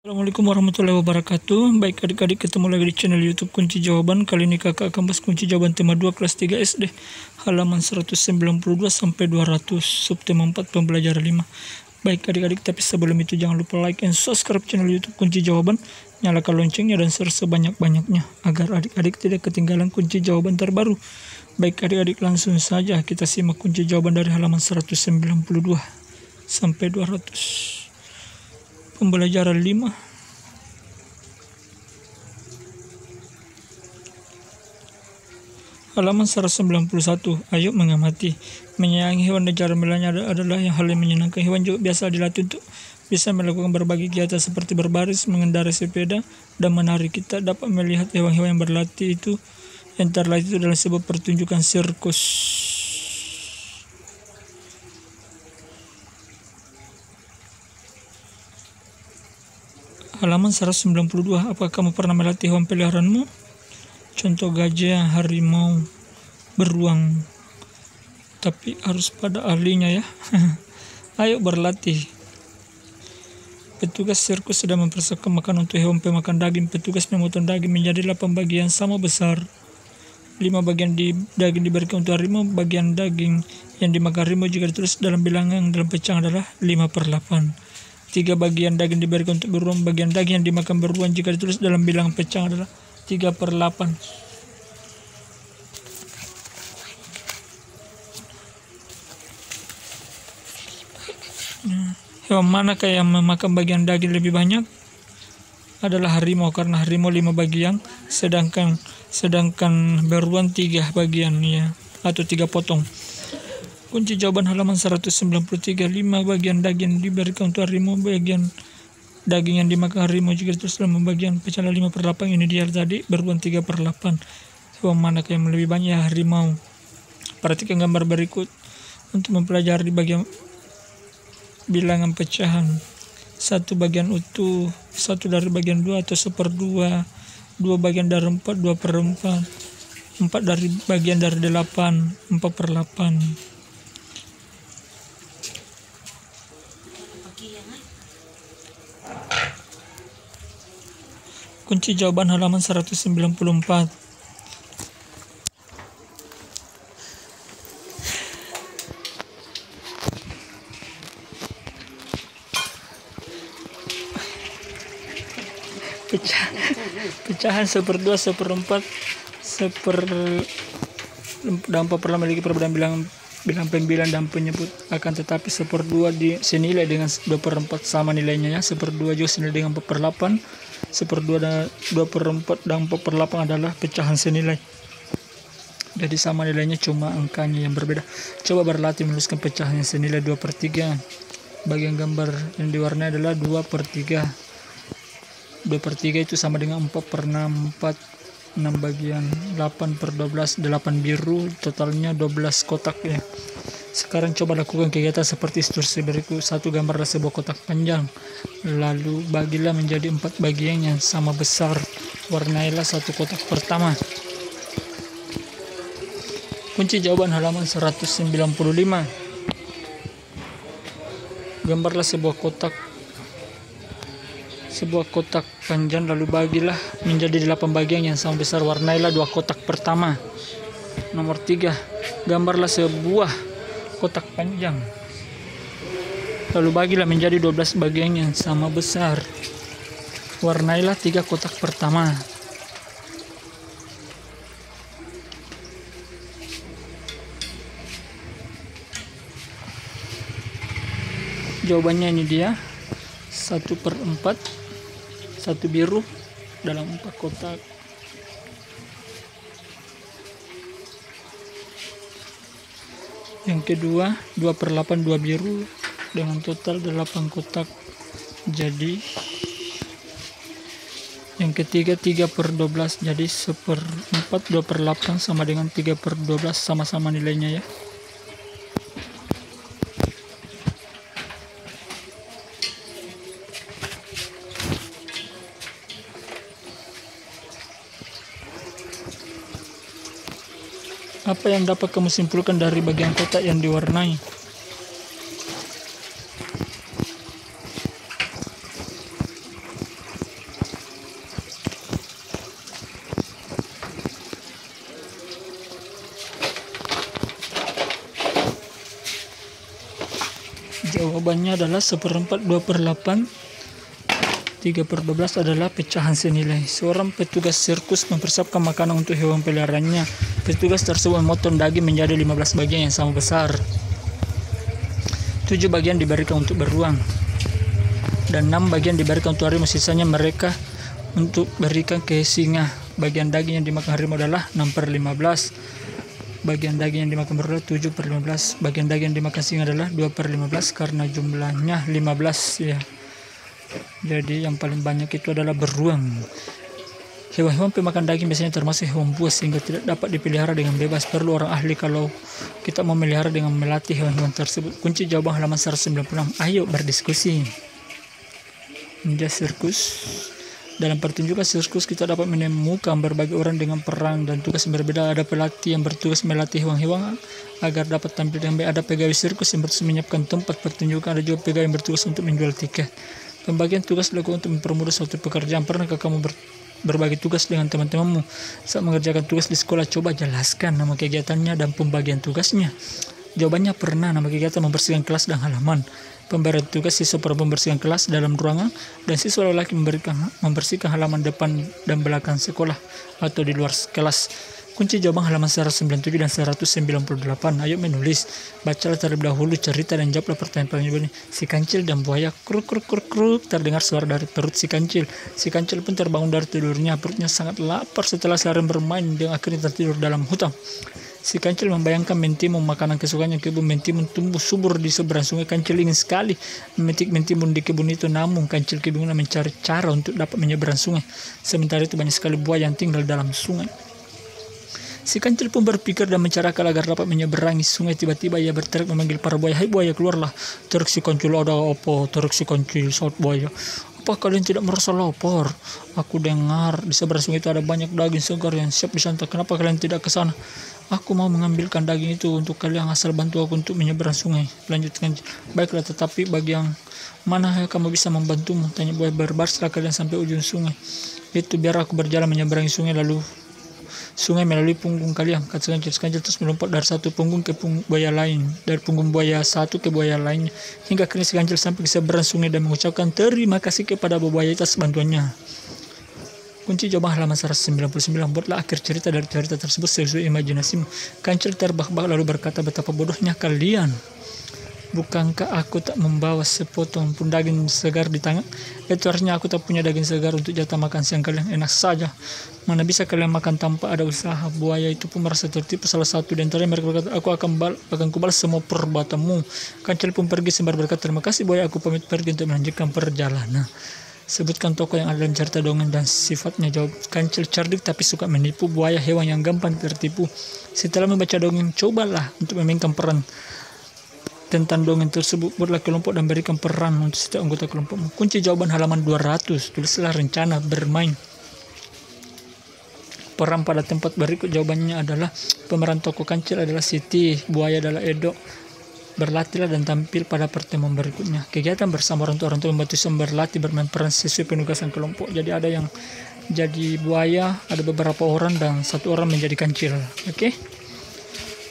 Assalamualaikum warahmatullahi wabarakatuh. Baik adik-adik, ketemu lagi di channel YouTube Kunci Jawaban. Kali ini kakak akan bahas kunci jawaban tema 2 kelas 3 SD halaman 192 sampai 200 subtema 4 pembelajaran 5. Baik adik-adik, tapi sebelum itu jangan lupa like and subscribe channel YouTube Kunci Jawaban, nyalakan loncengnya dan share sebanyak-banyaknya agar adik-adik tidak ketinggalan kunci jawaban terbaru. Baik adik-adik, langsung saja kita simak kunci jawaban dari halaman 192 sampai 200. Pembelajaran 5. Halaman 191. Ayo mengamati. Menyayangi hewan dan cara melihara adalah hal yang menyenangkan. Hewan juga biasa dilatih untuk bisa melakukan berbagai kegiatan seperti berbaris, mengendarai sepeda, dan menari. Kita dapat melihat hewan-hewan yang berlatih itu yang terlatih itu dalam sebuah pertunjukan sirkus. Halaman 192. Apakah kamu pernah melatih hewan peliharaanmu? Contoh gajah, harimau, beruang. Tapi harus pada ahlinya ya. Ayo berlatih. Petugas sirkus sedang mempersiapkan makanan untuk hewan pemakan daging. Petugas memotong daging menjadi 8 bagian sama besar. 5 bagian daging diberikan untuk harimau. Bagian daging yang dimakan harimau jika ditulis dalam bilangan dalam pecahan adalah 5/8. 3 bagian daging diberikan untuk beruang. Bagian daging yang dimakan beruang jika ditulis dalam bilangan pecahan adalah 3/8. Hewan manakah yang memakan bagian daging lebih banyak? Adalah harimau, karena harimau 5 bagian, sedangkan beruang 3 bagian ya, atau 3 potong. Kunci jawaban halaman 193. 5 bagian daging diberikan untuk harimau. Bagian daging yang dimakan harimau jika ditulis dalam bagian pecahan 5/8. Ini dia tadi, beruang 3/8. Hewan manakah yang lebih banyak? Harimau. Perhatikan gambar berikut untuk mempelajari bagian bilangan pecahan. 1 bagian utuh, 1 dari bagian 2 atau 1/2, 2 bagian dari 4, 2/4, 4 dari bagian dari 8, 4/8. Kunci jawaban halaman 194. Pecahan 1/2, 1/4, 4/4 memiliki perbedaan bilang pembilang dan penyebut, akan tetapi 1/2 senilai dengan 2/4 sama nilainya ya. 1/2 juga senilai dengan 4/8. 1/2 dan 2/4 dan 4/8 adalah pecahan senilai. Jadi sama nilainya, cuma angkanya yang berbeda. Coba berlatih menuliskan pecahan yang senilai 2/3. Bagian gambar yang diwarnai adalah 2/3. 2/3 itu sama dengan 4/6. 6 bagian, 8/12, 8 biru, totalnya 12 kotak ya. Sekarang coba lakukan kegiatan seperti instruksi berikut. 1. Gambarlah sebuah kotak panjang, lalu bagilah menjadi 4 bagian yang sama besar. Warnailah 1 kotak pertama. Kunci jawaban halaman 195. Gambarlah sebuah kotak panjang, lalu bagilah menjadi 8 bagian yang sama besar. Warnailah 2 kotak pertama. Nomor 3. Gambarlah sebuah kotak panjang, lalu bagilah menjadi 12 bagian yang sama besar. Warnailah 3 kotak pertama. Jawabannya ini dia, 1/4, 1 biru dalam 4 kotak. Yang kedua, 2/8, 2 biru dengan total 8 kotak. Jadi yang ketiga 3/12, jadi 1/4, 2/8 sama dengan 3/12, sama-sama nilainya ya. Apa yang dapat kamu simpulkan dari bagian kotak yang diwarnai? jawabannya adalah 1/4, 2/8, 3/12 adalah pecahan senilai. Seorang petugas sirkus mempersiapkan makanan untuk hewan peliharaannya. Petugas tersebut memotong daging menjadi 15 bagian yang sama besar. 7 bagian diberikan untuk beruang dan 6 bagian diberikan untuk harimau. Sisanya mereka untuk berikan ke singa. Bagian daging yang dimakan harimau adalah 6/15. Bagian daging yang dimakan beruang 7/15. Bagian daging yang dimakan singa adalah 2/15 karena jumlahnya 15 ya. Jadi yang paling banyak itu adalah beruang. Hewan-hewan pemakan daging biasanya termasuk hewan buas sehingga tidak dapat dipelihara dengan bebas. Perlu orang ahli kalau kita mau melihara dengan melatih hewan-hewan tersebut. Kunci jawaban halaman 196. Ayo berdiskusi. Ninja sirkus. Dalam pertunjukan sirkus kita dapat menemukan berbagai orang dengan peran dan tugas yang berbeda. Ada pelatih yang bertugas melatih hewan-hewan agar dapat tampil dengan baik. Ada pegawai sirkus yang bertugas menyiapkan tempat pertunjukan. Ada juga pegawai yang bertugas untuk menjual tiket. Pembagian tugas dilakukan untuk mempermudah suatu pekerjaan. Pernahkah kamu berbagi tugas dengan teman-temanmu saat mengerjakan tugas di sekolah? Coba jelaskan nama kegiatannya dan pembagian tugasnya. Jawabannya pernah. Nama kegiatan membersihkan kelas dan halaman. Pemberian tugas siswa perempuan membersihkan kelas dalam ruangan dan siswa lelaki membersihkan halaman depan dan belakang sekolah atau di luar kelas. Kunci jawaban halaman 197 dan 198. Ayo menulis. Bacalah terlebih dahulu cerita dan jawablah pertanyaan-pertanyaan ini. Si kancil dan buaya. Kruk kruk kruk kruk. Terdengar suara dari perut si kancil. Si kancil pun terbangun dari tidurnya. Perutnya sangat lapar setelah seharian bermain dan akhirnya tertidur dalam hutan. Si kancil membayangkan mentimun, makanan kesukaannya. Kebun mentimun tumbuh subur di seberang sungai. Kancil ingin sekali memetik mentimun di kebun itu, namun kancil kebingungan mencari cara untuk dapat menyeberang sungai. Sementara itu banyak sekali buaya yang tinggal dalam sungai. Si kancil pun berpikir dan mencari akal agar dapat menyeberangi sungai. Tiba-tiba ia berteriak memanggil para buaya. Hai buaya, keluarlah. Teriak si kancil. Ada apa? Teriak si kancil saat buaya. Apa kalian tidak merasa lapar? Aku dengar di seberang sungai itu ada banyak daging segar yang siap disantap. Kenapa kalian tidak ke sana? Aku mau mengambilkan daging itu untuk kalian, asal bantu aku untuk menyeberang sungai. Lanjutkan. Baiklah, tetapi bagi yang mana kamu bisa membantumu? Tanya buaya. Berbarislah kalian sampai ujung sungai. Itu biar aku berjalan menyeberangi sungai, lalu sungai melalui punggung kalian, kata kancil. Kancil terus melompat dari satu punggung ke punggung buaya lain, dari punggung buaya satu ke buaya lainnya, hingga akhirnya si kancil sampai ke seberang sungai dan mengucapkan terima kasih kepada buaya atas bantuannya. Kunci jawaban halaman 199. Buatlah akhir cerita dari cerita tersebut sesuai imajinasimu. Kancil terbahak-bahak lalu berkata, betapa bodohnya kalian. Bukankah aku tak membawa sepotong pun daging segar di tangan? Itu artinya aku tak punya daging segar untuk jatah makan siang kalian. Enak saja. Mana bisa kalian makan tanpa ada usaha? Buaya itu pun merasa tertipu. Salah satu di antaranya mereka berkata, aku akan kubalas semua perbuatanmu. Kancil pun pergi sembari berkata, terima kasih buaya, aku pamit pergi untuk melanjutkan perjalanan. Sebutkan tokoh yang ada dalam cerita dongeng dan sifatnya. Jawab kancil. Cerdik tapi suka menipu. Buaya hewan yang gampang tertipu. Setelah membaca dongeng, cobalah untuk memainkan peran tentang dongeng tersebut. Buatlah kelompok dan berikan peran untuk setiap anggota kelompokmu. Kunci jawaban halaman 200. Tulislah rencana bermain. Peran pada tempat berikut jawabannya adalah pemeran tokoh kancil adalah Siti, buaya adalah Edo. Berlatihlah dan tampil pada pertemuan berikutnya. Kegiatan bersama orang tua membantu berlatih bermain peran sesuai penugasan kelompok. Jadi ada yang jadi buaya, ada beberapa orang dan satu orang menjadi kancil. Oke?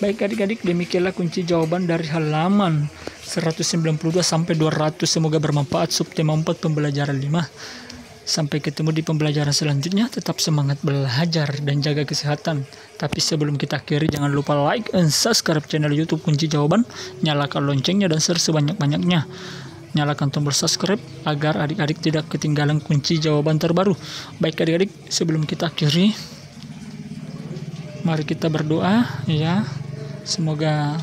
Baik adik-adik, demikianlah kunci jawaban dari halaman 192 sampai 200. Semoga bermanfaat. Subtema 4 pembelajaran 5. Sampai ketemu di pembelajaran selanjutnya. Tetap semangat belajar dan jaga kesehatan. Tapi sebelum kita akhiri, jangan lupa like and subscribe channel YouTube Kunci Jawaban. Nyalakan loncengnya dan share sebanyak-banyaknya. Nyalakan tombol subscribe agar adik-adik tidak ketinggalan kunci jawaban terbaru. Baik adik-adik, sebelum kita akhiri, mari kita berdoa ya. Semoga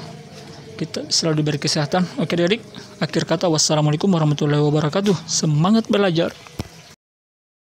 kita selalu diberi kesehatan. Oke adik-adik, akhir kata wassalamualaikum warahmatullahi wabarakatuh. Semangat belajar.